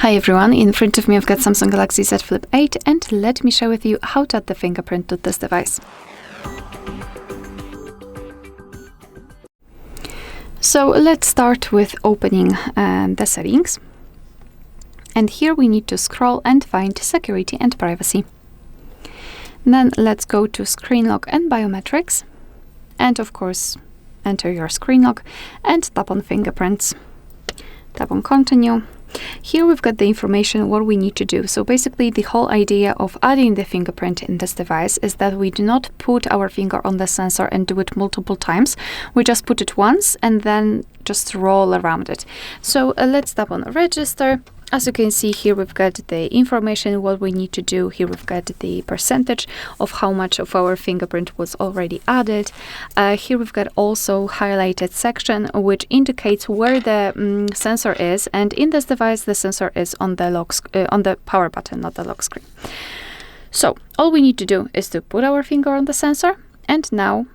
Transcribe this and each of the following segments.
Hi everyone, in front of me I've got Samsung Galaxy Z Flip 8 and let me share with you how to add the fingerprint to this device. So let's start with opening the settings. And here we need to scroll and find security and privacy. Then let's go to screen lock and biometrics. And of course, enter your screen lock and tap on fingerprints. Tap on continue. Here we've got the information what we need to do. So basically the whole idea of adding the fingerprint in this device is that we do not put our finger on the sensor and do it multiple times. We just put it once and then just roll around it. So let's tap on register. As you can see here, we've got the information, what we need to do. Here we've got the percentage of how much of our fingerprint was already added. Here we've got also highlighted section, which indicates where the sensor is. And in this device, the sensor is on the on the power button, not the lock screen. So all we need to do is to put our finger on the sensor. And now,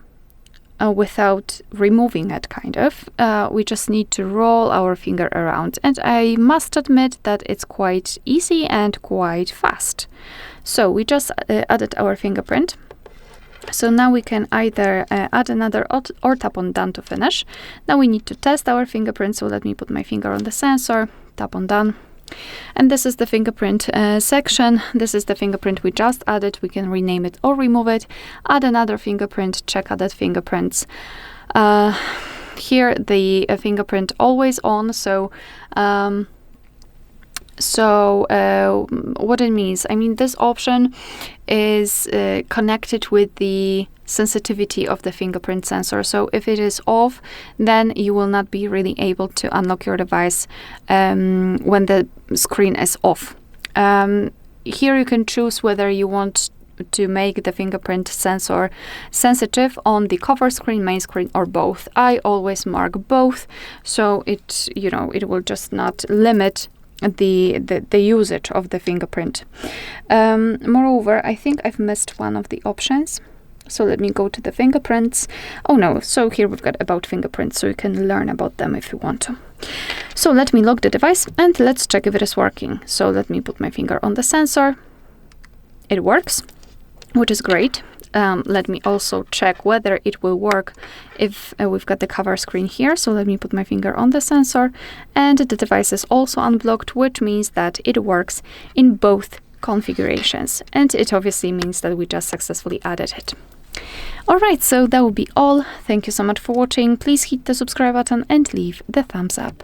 without removing it, we just need to roll our finger around. And I must admit that it's quite easy and quite fast. So we just added our fingerprint. So now we can either add another or tap on done to finish. Now we need to test our fingerprint. So let me put my finger on the sensor, tap on done. And this is the fingerprint section. This is the fingerprint we just added. We can rename it or remove it. Add another fingerprint, check added fingerprints. Here the fingerprint always on. So what it means, I mean, this option is connected with the sensitivity of the fingerprint sensor. So if it is off, then you will not be really able to unlock your device when the screen is off. Here you can choose whether you want to make the fingerprint sensor sensitive on the cover screen, main screen, or both. I always mark both, so it will just not limit the usage of the fingerprint. Moreover, I think I've missed one of the options. So let me go to the fingerprints. Oh no, so here we've got about fingerprints, so you can learn about them if you want to. So let me lock the device and let's check if it is working. So let me put my finger on the sensor. It works, which is great. Let me also check whether it will work if we've got the cover screen here. So let me put my finger on the sensor and the device is also unblocked, which means that it works in both configurations. And it obviously means that we just successfully added it. All right, so that will be all. Thank you so much for watching. Please hit the subscribe button and leave the thumbs up.